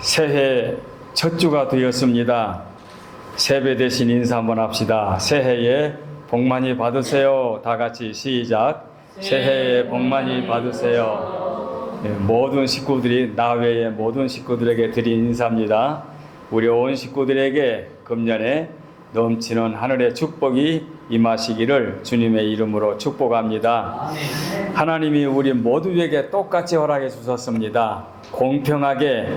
새해 첫 주가 되었습니다. 세배 대신 인사 한번 합시다. 새해에 복 많이 받으세요. 다 같이 시작. 새해에 복 많이 받으세요. 모든 식구들이, 나 외의 모든 식구들에게 드린 인사입니다. 우리 온 식구들에게 금년에 넘치는 하늘의 축복이 임하시기를 주님의 이름으로 축복합니다. 하나님이 우리 모두에게 똑같이 허락해 주셨습니다. 공평하게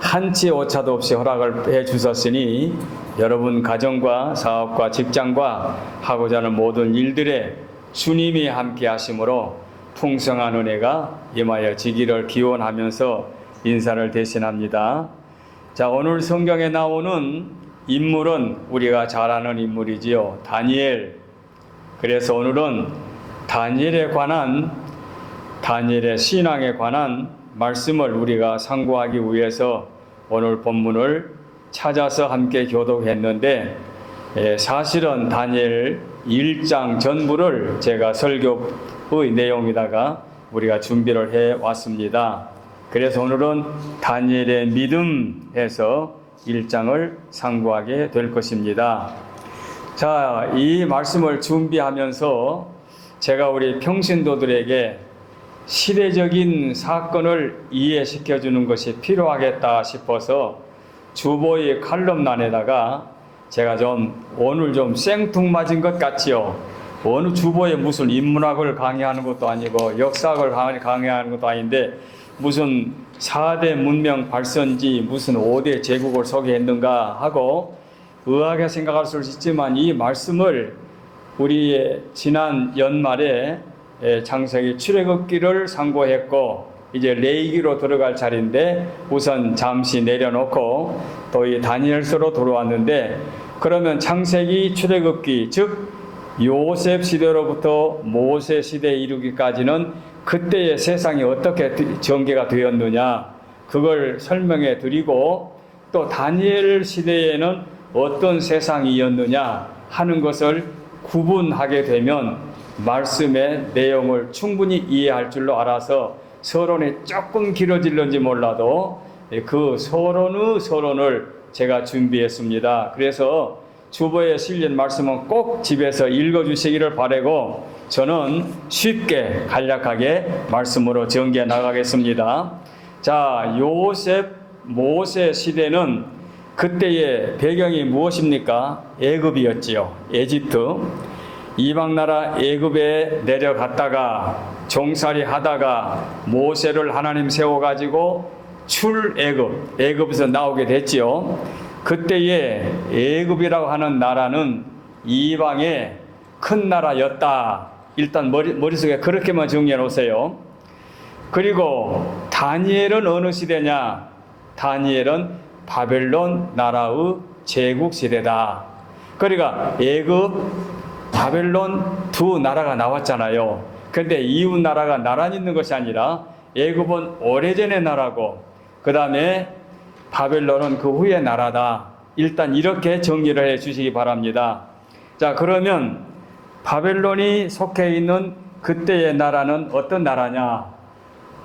한치 오차도 없이 허락을 해 주셨으니 여러분 가정과 사업과 직장과 하고자 하는 모든 일들에 주님이 함께 하심으로 풍성한 은혜가 임하여 지기를 기원하면서 인사를 대신합니다. 자, 오늘 성경에 나오는 인물은 우리가 잘 아는 인물이지요. 다니엘. 그래서 오늘은 다니엘에 관한, 다니엘의 신앙에 관한 말씀을 우리가 상고하기 위해서 오늘 본문을 찾아서 함께 교독했는데, 사실은 다니엘 1장 전부를 제가 설교의 내용에다가 우리가 준비를 해 왔습니다. 그래서 오늘은 다니엘의 믿음에서 1장을 상고하게 될 것입니다. 자, 이 말씀을 준비하면서 제가 우리 평신도들에게 시대적인 사건을 이해시켜 주는 것이 필요하겠다 싶어서 주보의 칼럼란에다가 제가 오늘 좀 생뚱맞은 것 같지요. 어느 주보에 무슨 인문학을 강의하는 것도 아니고 역사학을 강의하는 것도 아닌데 무슨 4대 문명 발전지 무슨 5대 제국을 소개했는가 하고 의아하게 생각할 수 있지만 이 말씀을 우리의 지난 연말에 창세기 출애굽기를 상고했고 이제 레위기로 들어갈 차례인데 우선 잠시 내려놓고 또 이 다니엘서로 돌아왔는데, 그러면 창세기 출애굽기 즉 요셉 시대로부터 모세 시대에 이르기까지는 그때의 세상이 어떻게 전개가 되었느냐 그걸 설명해 드리고, 또 다니엘 시대에는 어떤 세상이었느냐 하는 것을 구분하게 되면 말씀의 내용을 충분히 이해할 줄로 알아서 서론이 조금 길어질는지 몰라도 그 서론을 제가 준비했습니다. 그래서 주보에 실린 말씀은 꼭 집에서 읽어주시기를 바라고 저는 쉽게 간략하게 말씀으로 전개해 나가겠습니다. 자, 요셉 모세 시대는 그때의 배경이 무엇입니까? 애굽이었지요. 에집트. 이방 나라 애굽에 내려갔다가 종살이 하다가 모세를 하나님 세워가지고 애굽에서 나오게 됐지요. 그때의 애굽이라고 하는 나라는 이방의 큰 나라였다. 일단 머릿속에 그렇게만 정리해 놓으세요. 그리고 다니엘은 어느 시대냐? 다니엘은 바벨론 나라의 제국 시대다. 그러니까 애굽 바벨론 두 나라가 나왔잖아요. 그런데 이웃 나라가 나란히 있는 것이 아니라 애굽은 오래전의 나라고 그 다음에 바벨론은 그 후의 나라다. 일단 이렇게 정리를 해 주시기 바랍니다. 자, 그러면 바벨론이 속해 있는 그때의 나라는 어떤 나라냐?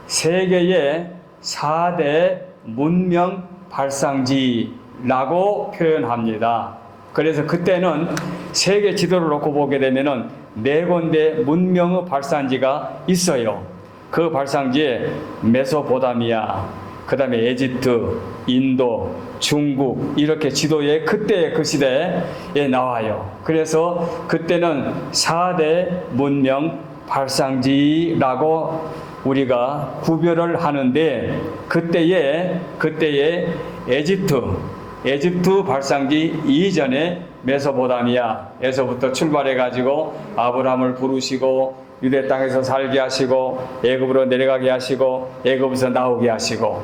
세계의 4대 문명 발상지라고 표현합니다. 그래서 그때는 세계 지도를 놓고 보게 되면은 4군데 문명의 발산지가 있어요. 그 발상지에 메소포타미아, 그 다음에 에집트, 인도, 중국 이렇게 지도에 그때의 그 시대에 나와요. 그래서 그때는 4대 문명 발상지라고 우리가 구별을 하는데 그때의 에집트 발상지 이전에 메소포타미아에서부터 출발해 가지고 아브라함을 부르시고 유대 땅에서 살게 하시고 애굽으로 내려가게 하시고 애굽에서 나오게 하시고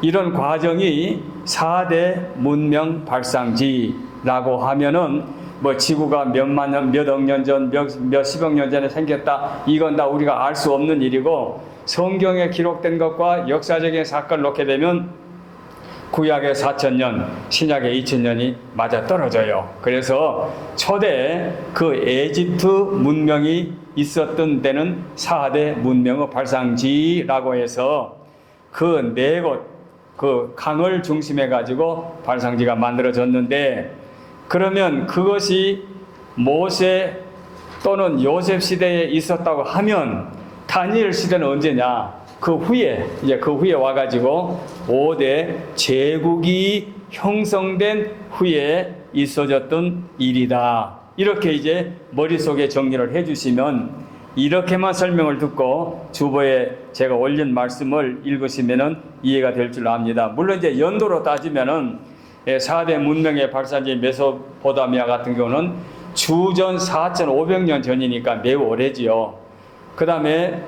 이런 과정이 4대 문명 발상지라고 하면은 뭐 지구가 몇만 년, 몇 억 년 전, 몇십억 년 전에 생겼다 이건 다 우리가 알 수 없는 일이고 성경에 기록된 것과 역사적인 사건을 놓게 되면 구약의 4,000년, 신약의 2,000년이 맞아 떨어져요. 그래서 초대 그 에집트 문명이 있었던 데는 4대 문명의 발상지라고 해서 그 4곳 그 강을 중심해 가지고 발상지가 만들어졌는데, 그러면 그것이 모세 또는 요셉 시대에 있었다고 하면 다니엘 시대는 언제냐? 그 후에 와가지고 5대 제국이 형성된 후에 있어졌던 일이다. 이렇게 이제 머릿속에 정리를 해주시면, 이렇게만 설명을 듣고 주보에 제가 올린 말씀을 읽으시면은 이해가 될 줄 압니다. 물론 이제 연도로 따지면은 4대 문명의 발산지 메소포타미아 같은 경우는 주전 4,500년 전이니까 매우 오래지요. 그 다음에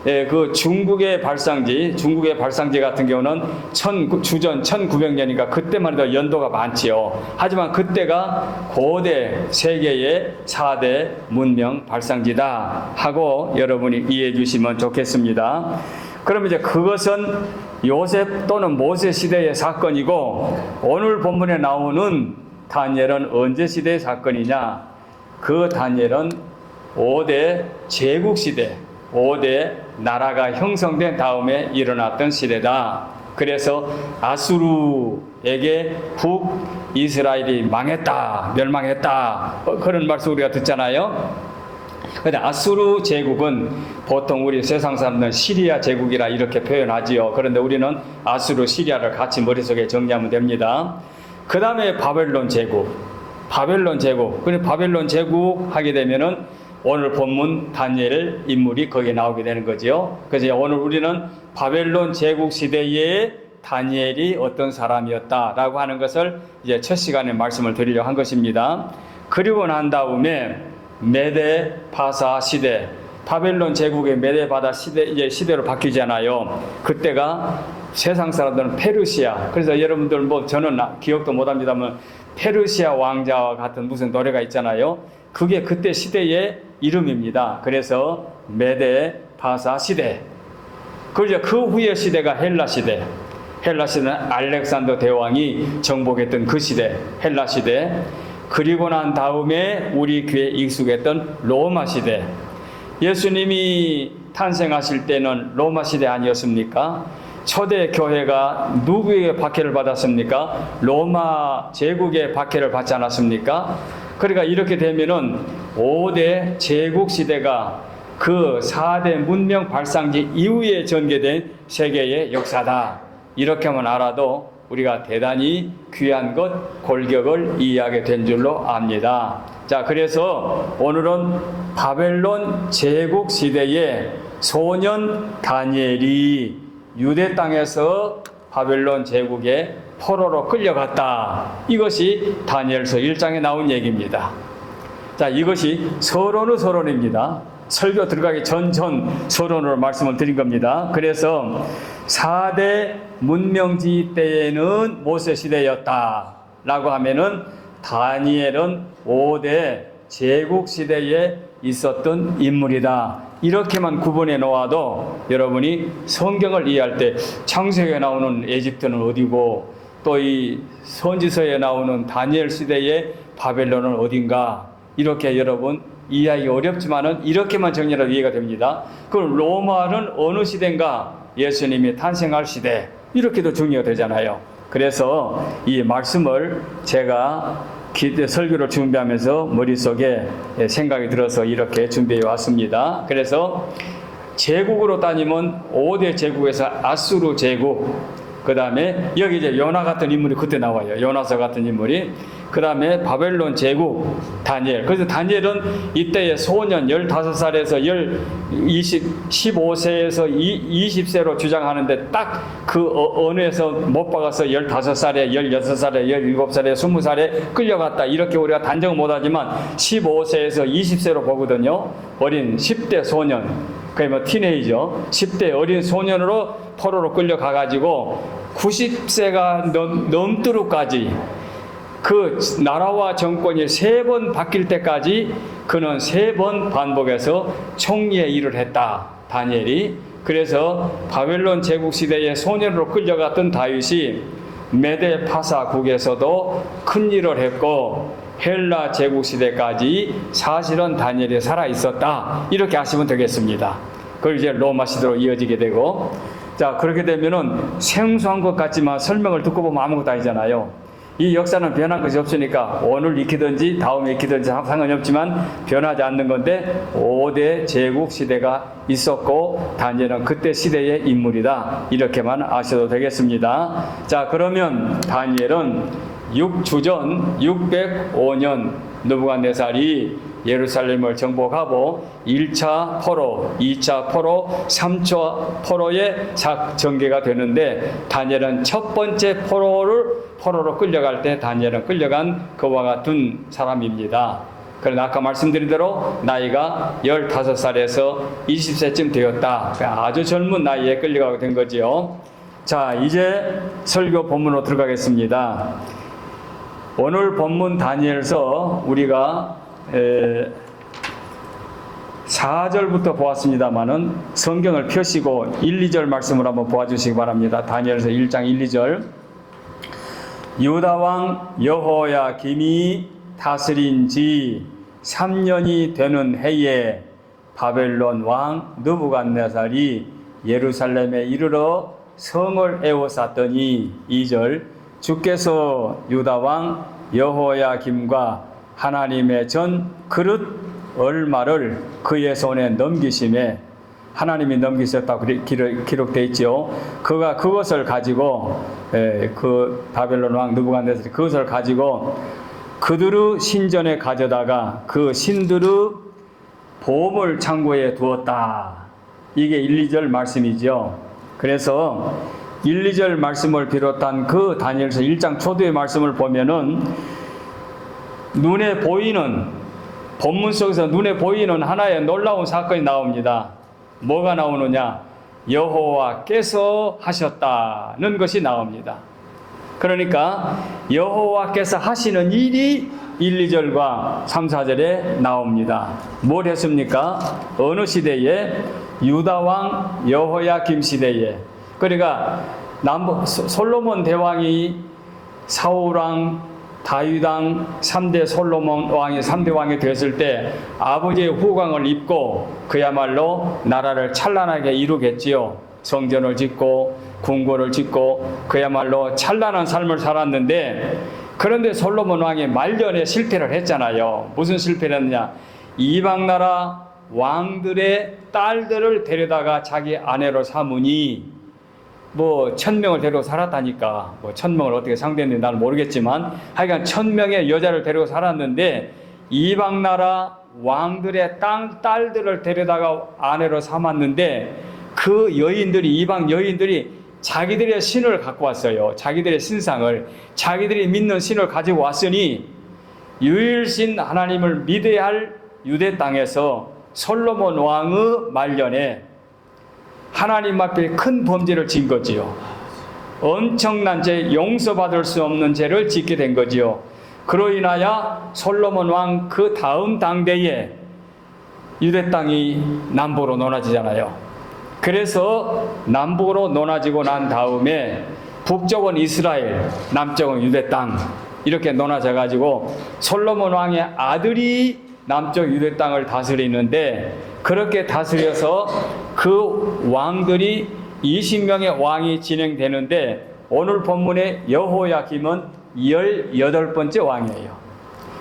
그 중국의 발상지 같은 경우는 주전 1900년이니까 그때만 해도 연도가 많지요. 하지만 그때가 고대 세계의 4대 문명 발상지다 하고 여러분이 이해해 주시면 좋겠습니다. 그럼 이제 그것은 요셉 또는 모세 시대의 사건이고, 오늘 본문에 나오는 다니엘은 언제 시대의 사건이냐? 그 다니엘은 5대 제국 시대, 5대 나라가 형성된 다음에 일어났던 시대다. 그래서 아수르에게 북이스라엘이 망했다, 멸망했다, 그런 말씀 우리가 듣잖아요. 근데 아수르 제국은 보통 우리 세상 사람들은 시리아 제국이라 이렇게 표현하지요. 그런데 우리는 아수르, 시리아를 같이 머릿속에 정리하면 됩니다. 그 다음에 바벨론 제국. 그래서 바벨론 제국 하게 되면은 오늘 본문 다니엘 인물이 거기에 나오게 되는 거죠. 그래서 오늘 우리는 바벨론 제국 시대에 다니엘이 어떤 사람이었다라고 하는 것을 이제 첫 시간에 말씀을 드리려고 한 것입니다. 그리고 난 다음에 메데 파사 시대, 바벨론 제국의 메데 파사 시대, 이제 시대로 바뀌잖아요. 그때가 세상 사람들은 페르시아, 그래서 여러분들 뭐 저는 기억도 못 합니다만 페르시아 왕자와 같은 무슨 노래가 있잖아요. 그게 그때 시대의 이름입니다. 그래서 메데 파사 시대. 그리고 그 후의 시대가 헬라 시대. 헬라 시대는 알렉산더 대왕이 정복했던 그 시대, 헬라 시대. 그리고 난 다음에 우리 귀에 익숙했던 로마 시대. 예수님이 탄생하실 때는 로마 시대 아니었습니까? 초대 교회가 누구에게 박해를 받았습니까? 로마 제국의 박해를 받지 않았습니까? 그러니까 이렇게 되면은 5대 제국 시대가 그 4대 문명 발상지 이후에 전개된 세계의 역사다. 이렇게만 알아도 우리가 대단히 귀한 것, 골격을 이해하게 된 줄로 압니다. 자, 그래서 오늘은 바벨론 제국 시대의 소년 다니엘이 유대 땅에서 바벨론 제국의 포로로 끌려갔다. 이것이 다니엘서 1장에 나온 얘기입니다. 자, 이것이 서론입니다. 설교 들어가기 전 서론으로 말씀을 드린 겁니다. 그래서 4대 문명지 때에는 모세 시대였다 라고 하면은 다니엘은 5대 제국 시대에 있었던 인물이다. 이렇게만 구분해 놓아도 여러분이 성경을 이해할 때 창세기에 나오는 에집트는 어디고 또 이 선지서에 나오는 다니엘 시대의 바벨론은 어딘가, 이렇게 여러분 이해하기 어렵지만은 이렇게만 정리해도 이해가 됩니다. 그럼 로마는 어느 시대인가? 예수님이 탄생할 시대, 이렇게도 정리가 되잖아요. 그래서 이 말씀을 제가 설교를 준비하면서 머릿속에 생각이 들어서 이렇게 준비해 왔습니다. 그래서 제국으로 따지면 5대 제국에서 아수르 제국, 그 다음에 여기 이제 요나 같은 인물이 그때 나와요. 요나서 같은 인물이. 그 다음에 바벨론 제국 다니엘. 그래서 다니엘은 이때의 소년 15살에서 15세에서 20세로 주장하는데 딱 그 언에서 못 박아서 15살에, 16살에, 17살에, 20살에 끌려갔다. 이렇게 우리가 단정 못하지만 15세에서 20세로 보거든요. 어린 10대 소년. 그게 뭐 티네이저, 10대 어린 소년으로 포로로 끌려가가지고 90세가 넘도록까지 그 나라와 정권이 3번 바뀔 때까지 그는 3번 반복해서 총리의 일을 했다. 다니엘이. 그래서 바벨론 제국 시대에 소년으로 끌려갔던 다윗이 메데 파사국에서도 큰 일을 했고 헬라 제국 시대까지 사실은 다니엘이 살아 있었다. 이렇게 하시면 되겠습니다. 그리고 이제 로마 시대로 이어지게 되고, 자, 그렇게 되면은 생소한 것 같지만 설명을 듣고 보면 아무것도 아니잖아요. 이 역사는 변한 것이 없으니까 오늘 익히든지 다음에 익히든지 상관이 없지만 변하지 않는 건데 5대 제국 시대가 있었고 다니엘은 그때 시대의 인물이다. 이렇게만 아셔도 되겠습니다. 자, 그러면 다니엘은 6주전 605년 느부갓네살이 예루살렘을 정복하고 1차 포로, 2차 포로, 3차 포로의 전개가 되는데 다니엘은 첫 번째 포로로 끌려갈 때 다니엘은 끌려간 그와 같은 사람입니다. 그러나 아까 말씀드린 대로 나이가 15살에서 20세쯤 되었다. 아주 젊은 나이에 끌려가게 된 거지요. 자, 이제 설교 본문으로 들어가겠습니다. 오늘 본문 다니엘서 우리가 4절부터 보았습니다마는 성경을 펴시고 1, 2절 말씀을 한번 보아주시기 바랍니다. 다니엘서 1장 1, 2절. 유다 왕 여호야김이 다스린 지 3년이 되는 해에 바벨론 왕 느부갓네살이 예루살렘에 이르러 성을 에워쌌더니 2절. 주께서 유다 왕 여호야김과 하나님의 전 그릇 얼마를 그의 손에 넘기심에 하나님이 넘기셨다고 기록되어 있죠. 그가 그것을 가지고 그 바벨론 왕 느부갓네살이 그것을 가지고 그들의 신전에 가져다가 그 신들의 보물 창고에 두었다. 이게 1, 2절 말씀이죠. 그래서 1, 2절 말씀을 비롯한 그 다니엘서 1장 초두의 말씀을 보면은 눈에 보이는, 본문 속에서 눈에 보이는 하나의 놀라운 사건이 나옵니다. 뭐가 나오느냐? 여호와께서 하셨다는 것이 나옵니다. 그러니까 여호와께서 하시는 일이 1, 2절과 3, 4절에 나옵니다. 뭘 했습니까? 어느 시대에? 유다왕 여호야김 시대에. 그러니까 솔로몬 대왕이 사울왕 다윗왕 3대 솔로몬 왕이 3대 왕이 되었을 때 아버지의 후광을 입고 그야말로 나라를 찬란하게 이루겠지요. 성전을 짓고 궁궐을 짓고 그야말로 찬란한 삶을 살았는데 그런데 솔로몬 왕이 말년에 실패를 했잖아요. 무슨 실패를 했느냐? 이방 나라 왕들의 딸들을 데려다가 자기 아내로 삼으니 1000명을 데리고 살았다니까. 1000명을 어떻게 상대했는지 나는 모르겠지만 하여간 1000명의 여자를 데리고 살았는데 이방 나라 왕들의 딸들을 데려다가 아내로 삼았는데 그 여인들이, 이방 여인들이 자기들의 신을 갖고 왔어요. 자기들의 신상을, 자기들이 믿는 신을 가지고 왔으니 유일신 하나님을 믿어야 할 유대 땅에서 솔로몬 왕의 말년에 하나님 앞에 큰 범죄를 지은 거지요. 엄청난 죄, 용서받을 수 없는 죄를 짓게 된 거지요. 그로 인하여 솔로몬 왕 그 다음 당대에 유대 땅이 남북으로 나눠지잖아요. 그래서 남북으로 나눠지고 난 다음에 북쪽은 이스라엘, 남쪽은 유대 땅 이렇게 나눠져 가지고 솔로몬 왕의 아들이 남쪽 유대 땅을 다스리는데 그렇게 다스려서 그 왕들이 20명의 왕이 진행되는데 오늘 본문의 여호야김은 18번째 왕이에요.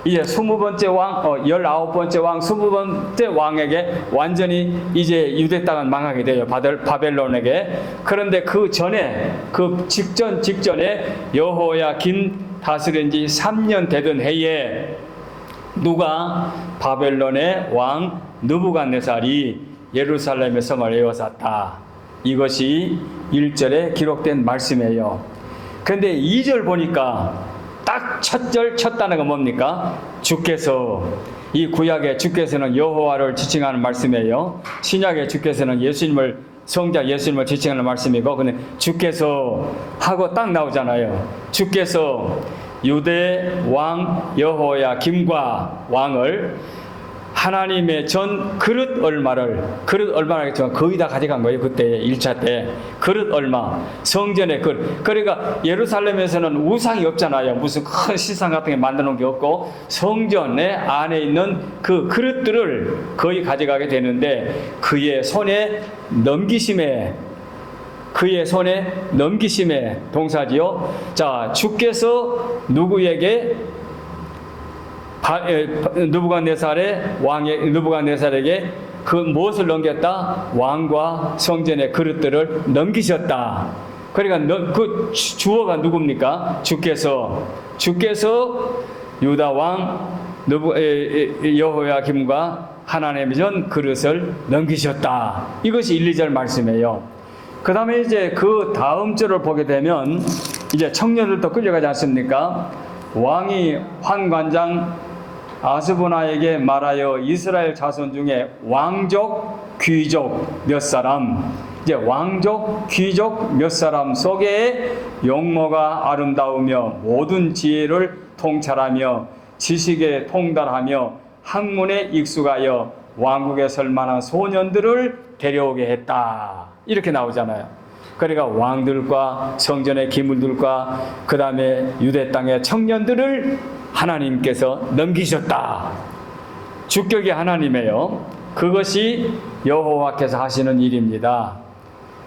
이제 20번째 왕, 19번째 왕, 20번째 왕에게 완전히 이제 유대 땅은 망하게 돼요. 바벨론에게. 그런데 그 전에, 그 직전에 여호야김 다스린 지 3년 되던 해에 누가 바벨론의 왕 느부갓네살이 예루살렘의 성을 에워쌌다. 이것이 1절에 기록된 말씀이에요. 그런데 2절 보니까 딱 첫 단어가 뭡니까? 주께서. 이 구약의 주께서는 여호와를 지칭하는 말씀이에요. 신약의 주께서는 예수님을, 성자 예수님을 지칭하는 말씀이고, 근데 주께서 하고 딱 나오잖아요. 주께서 유대 왕 여호야김과 왕을 하나님의 전 그릇 얼마겠지만 거의 다 가져간 거예요. 그때 1차 때 그릇 얼마, 성전의 그릇. 그러니까 예루살렘에서는 우상이 없잖아요. 무슨 큰 시상 같은 게 만들어 놓은 게 없고 성전에 안에 있는 그 그릇들을 거의 가져가게 되는데 그의 손에 넘기심에 그의 손에 넘기심의 동사지요. 자, 주께서 누구에게 느부갓네살에게 그 무엇을 넘겼다? 왕과 성전의 그릇들을 넘기셨다. 그러니까 그 주어가 누굽니까? 주께서 유다 왕 여호야김과 하나님의 전 그릇을 넘기셨다. 이것이 1, 2절 말씀이에요. 그 다음에 이제 그 다음 절을 보게 되면 이제 청년들도 끌려가지 않습니까? 왕이 환관장 아스보나에게 말하여 이스라엘 자손 중에 왕족, 귀족 몇 사람, 이제 왕족, 귀족 몇 사람 속에 용모가 아름다우며 모든 지혜를 통찰하며 지식에 통달하며 학문에 익숙하여 왕국에 설 만한 소년들을 데려오게 했다. 이렇게 나오잖아요. 그러니까 왕들과 성전의 기물들과 그 다음에 유대 땅의 청년들을 하나님께서 넘기셨다. 주격이 하나님이에요. 그것이 여호와께서 하시는 일입니다.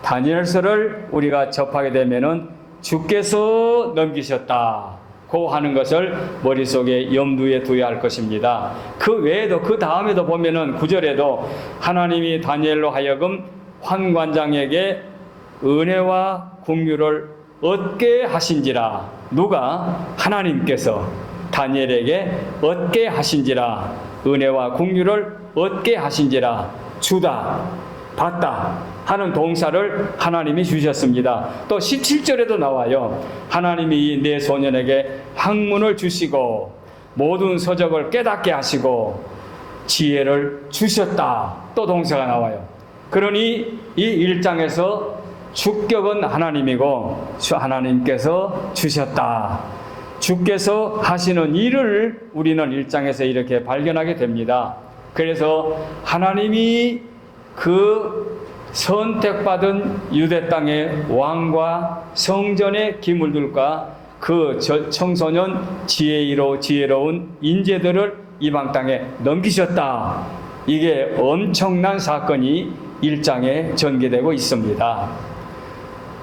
다니엘서를 우리가 접하게 되면은 주께서 넘기셨다 고 하는 것을 머릿속에 염두에 두어야 할 것입니다. 그 외에도 그 다음에도 보면은 9절에도 하나님이 다니엘로 하여금 환관장에게 은혜와 긍휼을 얻게 하신지라. 누가? 하나님께서 다니엘에게 얻게 하신지라. 은혜와 긍휼을 얻게 하신지라. 주다, 받다 하는 동사를 하나님이 주셨습니다. 또 17절에도 나와요. 하나님이 이 네 소년에게 학문을 주시고 모든 서적을 깨닫게 하시고 지혜를 주셨다. 또 동사가 나와요. 그러니 이 1장에서 주격은 하나님이고 하나님께서 주셨다. 주께서 하시는 일을 우리는 1장에서 이렇게 발견하게 됩니다. 그래서 하나님이 그 선택받은 유대 땅의 왕과 성전의 기물들과 그 청소년 지혜로운 인재들을 이방 땅에 넘기셨다. 이게 엄청난 사건이 1장에 전개되고 있습니다.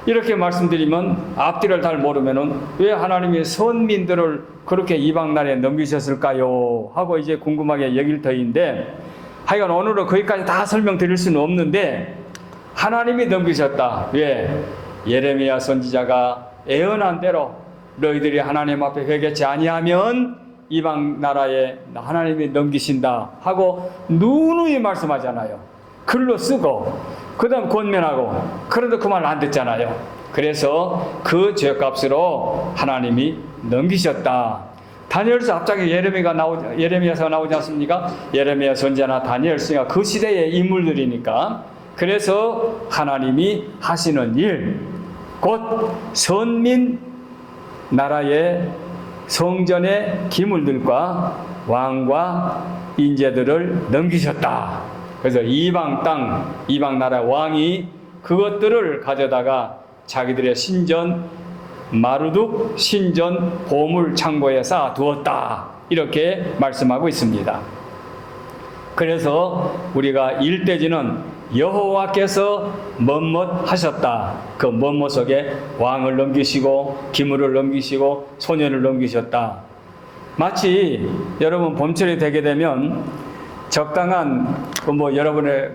이렇게 말씀드리면 앞뒤를 잘 모르면은 왜 하나님이 선민들을 그렇게 이방 나라에 넘기셨을까요? 하고 이제 궁금하게 여길 터인데, 하여간 오늘은 거기까지 다 설명드릴 수는 없는데 하나님이 넘기셨다. 왜? 예레미야 선지자가 애언한 대로 너희들이 하나님 앞에 회개치 아니하면 이방 나라에 하나님이 넘기신다 하고 누누이 말씀하잖아요. 글로 쓰고 그 다음 권면하고. 그래도 그 말 안 듣잖아요. 그래서 그 죄값으로 하나님이 넘기셨다. 다니엘서 앞장에 예레미야서가 나오지 않습니까? 예레미야 선지자나 다니엘서가 그 시대의 인물들이니까. 그래서 하나님이 하시는 일, 곧 선민 나라의 성전의 기물들과 왕과 인재들을 넘기셨다. 그래서 이방 땅, 이방 나라 왕이 그것들을 가져다가 자기들의 신전 마르둑 신전 보물 창고에 쌓아 두었다. 이렇게 말씀하고 있습니다. 그래서 우리가 일대지는 여호와께서 뭐뭇 하셨다. 그 뭐뭇 속에 왕을 넘기시고 기물을 넘기시고 소년을 넘기셨다. 마치 여러분 봄철이 되게 되면 적당한 여러분의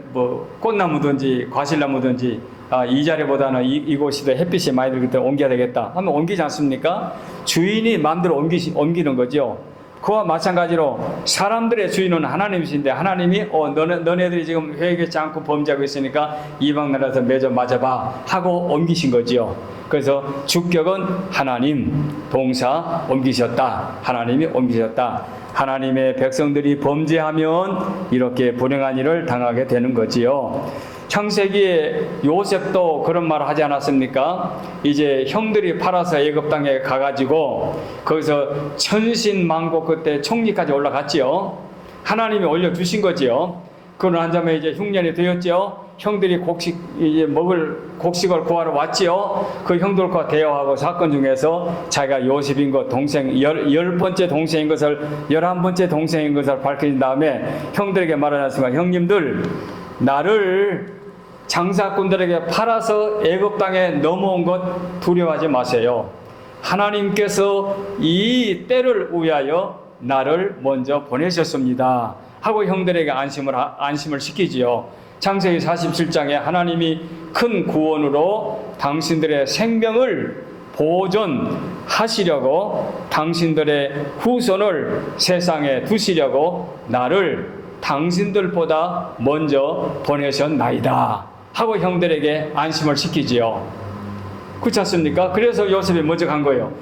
꽃나무든지 과실나무든지 이 자리보다는 이곳이 햇빛이 많이 들기 때문에 옮겨야 되겠다 하면 옮기지 않습니까? 주인이 마음대로 옮기는 거죠. 그와 마찬가지로 사람들의 주인은 하나님이신데 하나님이 너네들이 지금 회개치 않고 범죄하고 있으니까 이방 나라에서 매저 맞아봐 하고 옮기신 거지요. 그래서 주격은 하나님, 동사 옮기셨다. 하나님이 옮기셨다. 하나님의 백성들이 범죄하면 이렇게 불행한 일을 당하게 되는 거지요. 창세기에 요셉도 그런 말을 하지 않았습니까? 이제 형들이 팔아서 애굽 땅에 가가지고 거기서 천신만고 그때 총리까지 올라갔지요. 하나님이 올려주신 거지요. 그러고 한 다음에 이제 흉년이 되었지요. 형들이 먹을 곡식을 구하러 왔지요. 그 형들과 대화하고 사건 중에서 자기가 요셉인 것, 열 번째 동생인 것을, 11번째 동생인 것을 밝힌 다음에 형들에게 말하는 순간, 형님들, 나를 장사꾼들에게 팔아서 애굽 땅에 넘어온 것 두려워하지 마세요. 하나님께서 이 때를 위하여 나를 먼저 보내셨습니다 하고 형들에게 안심을 시키지요. 창세기 47장에 하나님이 큰 구원으로 당신들의 생명을 보존하시려고 당신들의 후손을 세상에 두시려고 나를 당신들보다 먼저 보내셨나이다 하고 형들에게 안심을 시키지요. 그렇지 않습니까? 그래서 요셉이 먼저 간 거예요.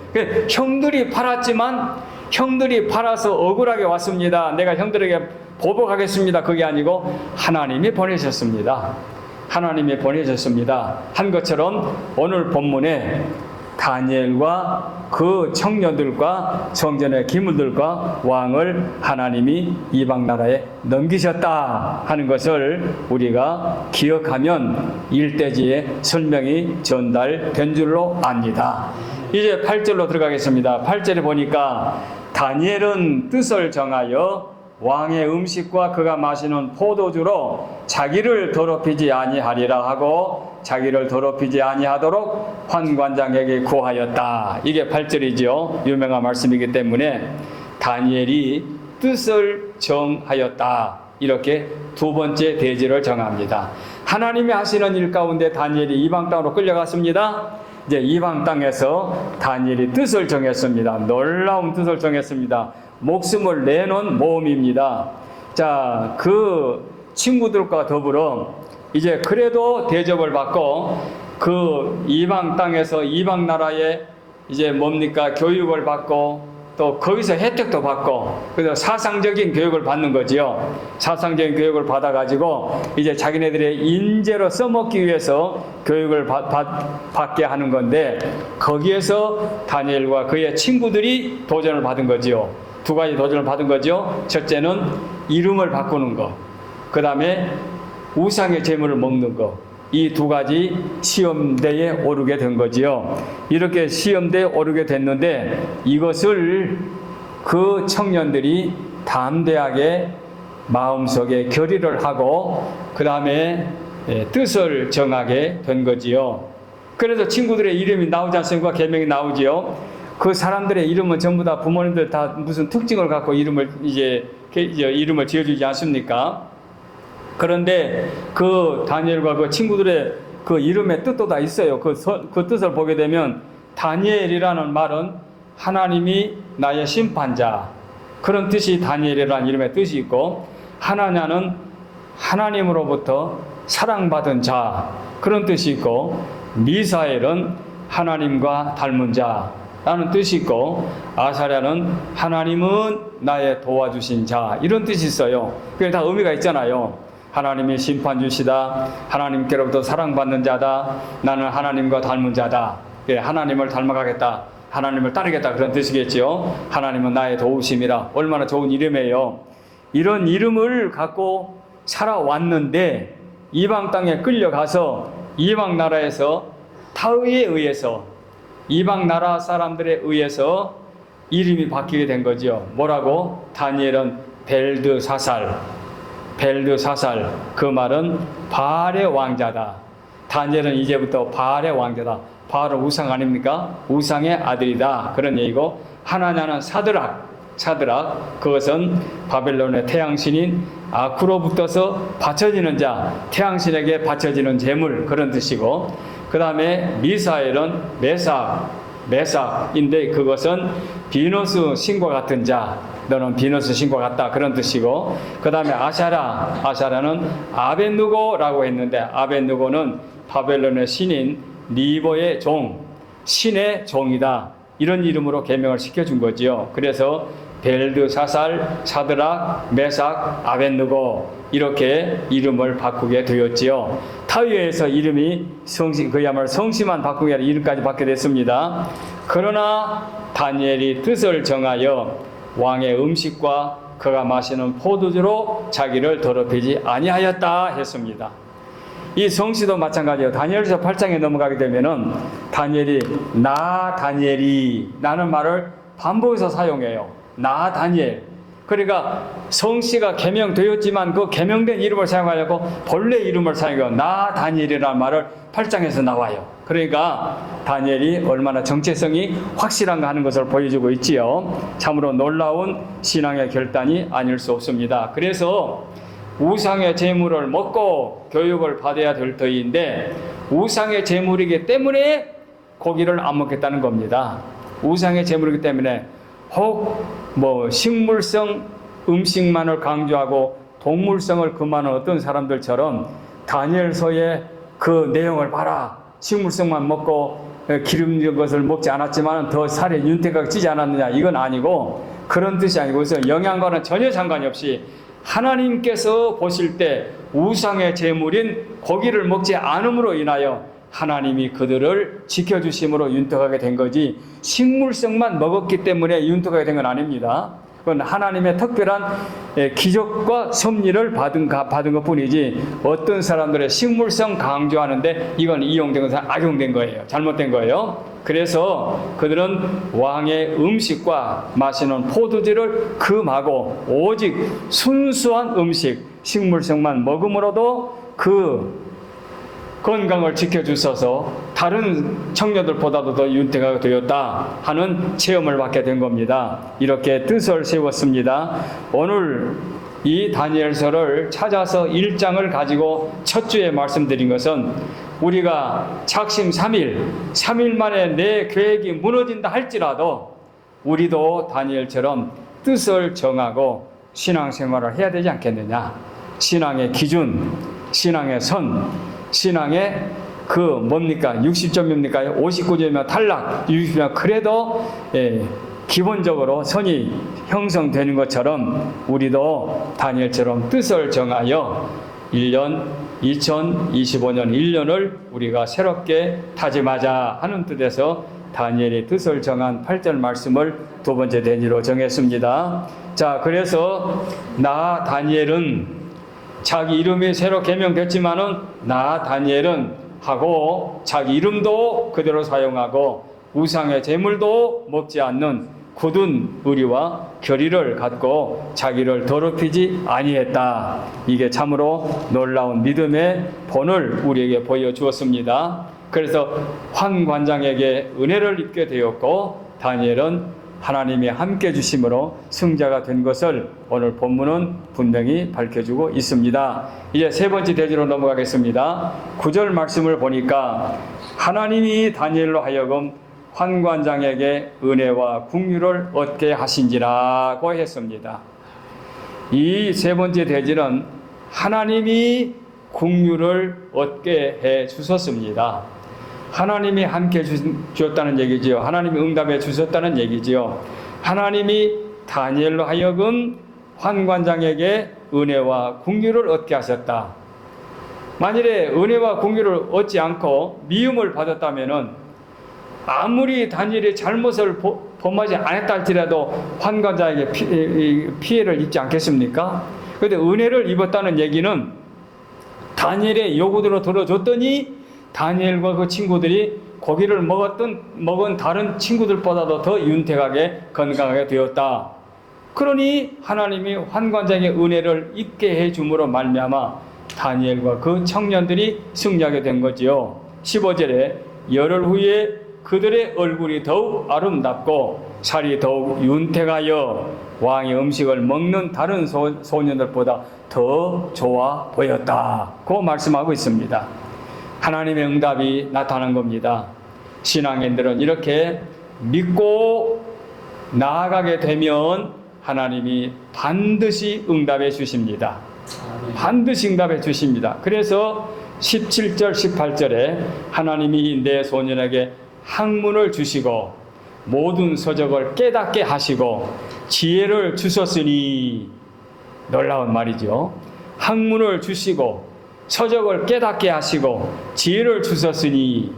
형들이 팔았지만 형들이 팔아서 억울하게 왔습니다. 내가 형들에게 보복하겠습니다. 그게 아니고 하나님이 보내셨습니다. 하나님이 보내셨습니다. 한 것처럼 오늘 본문에 다니엘과 그 청년들과 성전의 기물들과 왕을 하나님이 이방 나라에 넘기셨다 하는 것을 우리가 기억하면 일대지의 설명이 전달된 줄로 압니다. 이제 8절로 들어가겠습니다. 8절에 보니까 다니엘은 뜻을 정하여 왕의 음식과 그가 마시는 포도주로 자기를 더럽히지 아니하리라 하고 자기를 더럽히지 아니하도록 환관장에게 구하였다. 이게 8절이죠. 유명한 말씀이기 때문에 다니엘이 뜻을 정하였다. 이렇게 두 번째 대지를 정합니다. 하나님이 하시는 일 가운데 다니엘이 이방 땅으로 끌려갔습니다. 이제 이방 땅에서 다니엘이 뜻을 정했습니다. 놀라운 뜻을 정했습니다. 목숨을 내놓은 모험입니다. 자, 그 친구들과 더불어 이제 그래도 대접을 받고 그 이방 땅에서 이방 나라에 이제 뭡니까? 교육을 받고 또 거기서 혜택도 받고 그래서 사상적인 교육을 받는 거지요. 사상적인 교육을 받아가지고 이제 자기네들의 인재로 써먹기 위해서 교육을 받게 하는 건데 거기에서 다니엘과 그의 친구들이 도전을 받은 거지요. 두 가지 도전을 받은 거죠. 첫째는 이름을 바꾸는 거, 그 다음에 우상의 재물을 먹는 거. 이 두 가지 시험대에 오르게 된 거지요. 이렇게 시험대에 오르게 됐는데 이것을 그 청년들이 담대하게 마음속에 결의를 하고 그 다음에 뜻을 정하게 된 거지요. 그래서 친구들의 이름이 나오지 않습니까? 계명이 나오지요. 그 사람들의 이름은 전부 다 부모님들 다 무슨 특징을 갖고 이름을 이름을 지어주지 않습니까? 그런데 그 다니엘과 그 친구들의 그 이름의 뜻도 다 있어요. 그 뜻을 보게 되면 다니엘이라는 말은 하나님이 나의 심판자, 그런 뜻이 다니엘이라는 이름의 뜻이 있고, 하나냐는 하나님으로부터 사랑받은 자, 그런 뜻이 있고, 미사엘은 하나님과 닮은 자 라는 뜻이 있고, 아사랴는 하나님은 나의 도와주신 자, 이런 뜻이 있어요. 그게 다 의미가 있잖아요. 하나님이 심판주시다, 하나님께로부터 사랑받는 자다, 나는 하나님과 닮은 자다, 하나님을 닮아가겠다, 하나님을 따르겠다, 그런 뜻이겠죠. 하나님은 나의 도우심이라. 얼마나 좋은 이름이에요. 이런 이름을 갖고 살아왔는데 이방 땅에 끌려가서 이방 나라에서 타의에 의해서, 이방 나라 사람들에 의해서 이름이 바뀌게 된 거죠. 뭐라고? 다니엘은 벨드사살, 그 말은 바알의 왕자다. 다니엘은 이제부터 바알의 왕자다. 바알은 우상 아닙니까? 우상의 아들이다, 그런 얘기고, 하나냐는 사드락, 그것은 바벨론의 태양신인 아쿠로부터서 바쳐지는 자, 태양신에게 바쳐지는 재물, 그런 뜻이고, 그 다음에 미사엘은 메삭인데 그것은 비너스 신과 같은 자, 너는 비너스 신과 같다, 그런 뜻이고, 그 다음에 아샤라는 아벤누고라고 했는데, 아벤누고는 바벨론의 신인 니보의 종, 신의 종이다, 이런 이름으로 개명을 시켜준 거지요. 그래서 벨드사살, 사드락, 메삭, 아벤누고, 이렇게 이름을 바꾸게 되었지요. 타위에서 이름이 그야말로 성씨만 바꾸게 아니라 이름까지 받게 됐습니다. 그러나 다니엘이 뜻을 정하여 왕의 음식과 그가 마시는 포도주로 자기를 더럽히지 아니하였다 했습니다. 이 성씨도 마찬가지예요. 다니엘서 8장에 넘어가게 되면은 다니엘이 나 다니엘이 라는 말을 반복해서 사용해요. 나 다니엘. 그러니까 성씨가 개명되었지만 그 개명된 이름을 사용하려고 본래 이름을 사용하고 나 다니엘이라는 말을 8장에서 나와요. 그러니까 다니엘이 얼마나 정체성이 확실한가 하는 것을 보여주고 있지요. 참으로 놀라운 신앙의 결단이 아닐 수 없습니다. 그래서 우상의 재물을 먹고 교육을 받아야 될 터인데 우상의 재물이기 때문에 고기를 안 먹겠다는 겁니다. 우상의 재물이기 때문에 혹 식물성 음식만을 강조하고 동물성을 금하는 어떤 사람들처럼 다니엘서의 그 내용을 봐라. 식물성만 먹고 기름진 것을 먹지 않았지만 더 살에 윤택하게 찌지 않았느냐. 이건 아니고 그런 뜻이 아니고 그래서 영양과는 전혀 상관이 없이 하나님께서 보실 때 우상의 제물인 고기를 먹지 않음으로 인하여 하나님이 그들을 지켜주심으로 윤택하게 된 거지 식물성만 먹었기 때문에 윤택하게 된 건 아닙니다. 그건 하나님의 특별한 기적과 섭리를 받은 것뿐이지 어떤 사람들의 식물성 강조하는데 이건 이용된 것은 악용된 거예요. 잘못된 거예요. 그래서 그들은 왕의 음식과 마시는 포도주를 금하고 오직 순수한 음식, 식물성만 먹음으로도 그 건강을 지켜주셔서 다른 청년들보다도 더 윤택하게 되었다 하는 체험을 받게 된 겁니다. 이렇게 뜻을 세웠습니다. 오늘 이 다니엘서를 찾아서 1장을 가지고 첫 주에 말씀드린 것은 우리가 작심 3일 만에 내 계획이 무너진다 할지라도 우리도 다니엘처럼 뜻을 정하고 신앙생활을 해야 되지 않겠느냐. 신앙의 기준, 신앙의 선, 신앙의 그 뭡니까? 60점입니까? 59점이면 탈락, 60점. 그래도 기본적으로 선이 형성되는 것처럼 우리도 다니엘처럼 뜻을 정하여 2025년 1년을 우리가 새롭게 다짐하자 하는 뜻에서 다니엘이 뜻을 정한 8절 말씀을 두 번째 대지로 정했습니다. 자, 그래서 나 다니엘은 자기 이름이 새로 개명됐지만은 나 다니엘은 하고 자기 이름도 그대로 사용하고 우상의 제물도 먹지 않는 굳은 의리와 결의를 갖고 자기를 더럽히지 아니했다. 이게 참으로 놀라운 믿음의 본을 우리에게 보여주었습니다. 그래서 환 관장에게 은혜를 입게 되었고 다니엘은 하나님이 함께 주심으로 승자가 된 것을 오늘 본문은 분명히 밝혀주고 있습니다. 이제 세 번째 대지로 넘어가겠습니다. 9절 말씀을 보니까 하나님이 다니엘로 하여금 환관장에게 은혜와 긍휼을 얻게 하신지라고 했습니다. 이 세 번째 대지는 하나님이 긍휼을 얻게 해 주셨습니다. 하나님이 함께 주셨다는 얘기지요. 하나님이 응답해 주셨다는 얘기지요. 하나님이 다니엘로 하여금 환관장에게 은혜와 긍휼을 얻게 하셨다. 만일에 은혜와 긍휼을 얻지 않고 미움을 받았다면은 아무리 다니엘이 잘못을 범하지 않았다 할지라도 환관장에게 피해를 입지 않겠습니까? 그런데 은혜를 입었다는 얘기는 다니엘의 요구대로 들어줬더니 다니엘과 그 친구들이 고기를 먹은 다른 친구들보다도 더 윤택하게 건강하게 되었다. 그러니 하나님이 환관장의 은혜를 입게 해줌으로 말미암아 다니엘과 그 청년들이 승리하게 된 거지요. 15절에 열흘 후에 그들의 얼굴이 더욱 아름답고 살이 더욱 윤택하여 왕의 음식을 먹는 다른 소년들보다 더 좋아 보였다고 말씀하고 있습니다. 하나님의 응답이 나타난 겁니다. 신앙인들은 이렇게 믿고 나아가게 되면 하나님이 반드시 응답해 주십니다. 반드시 응답해 주십니다. 그래서 17절 18절에 하나님이 내 소년에게 학문을 주시고 모든 서적을 깨닫게 하시고 지혜를 주셨으니, 놀라운 말이죠. 학문을 주시고 서적을 깨닫게 하시고 지혜를 주셨으니,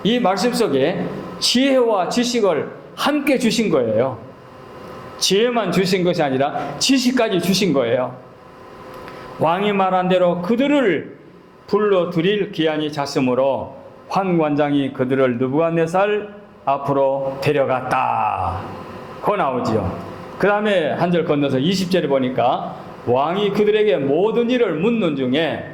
이 말씀 속에 지혜와 지식을 함께 주신 거예요. 지혜만 주신 것이 아니라 지식까지 주신 거예요. 왕이 말한 대로 그들을 불러들일 기한이 찼으므로 환관장이 그들을 느부갓네살 앞으로 데려갔다. 거 나오지요. 그 다음에 한 절 건너서 20절에 보니까 왕이 그들에게 모든 일을 묻는 중에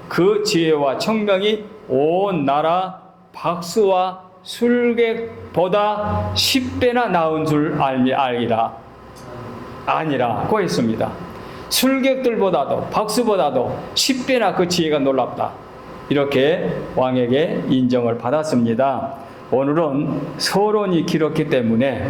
그 지혜와 청명이 온 나라 박수와 술객보다 10배나 나은 줄 알기라. 아니라고 했습니다. 술객들보다도 박수보다도 10배나 그 지혜가 놀랍다. 이렇게 왕에게 인정을 받았습니다. 오늘은 서론이 길었기 때문에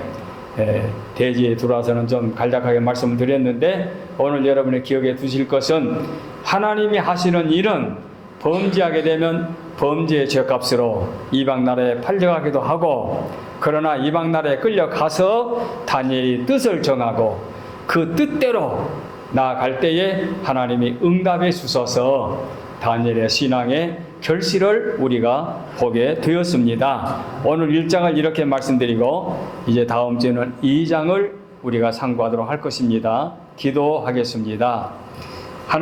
대지에 들어와서는 좀 간략하게 말씀을 드렸는데, 오늘 여러분의 기억에 두실 것은 하나님이 하시는 일은 범죄하게 되면 범죄의 죄값으로 이방 나라에 팔려가기도 하고, 그러나 이방 나라에 끌려가서 다니엘이 뜻을 정하고 그 뜻대로 나아갈 때에 하나님이 응답해 주셔서 다니엘의 신앙의 결실을 우리가 보게 되었습니다. 오늘 1장을 이렇게 말씀드리고 이제 다음 주에는 2장을 우리가 상고하도록 할 것입니다. 기도하겠습니다.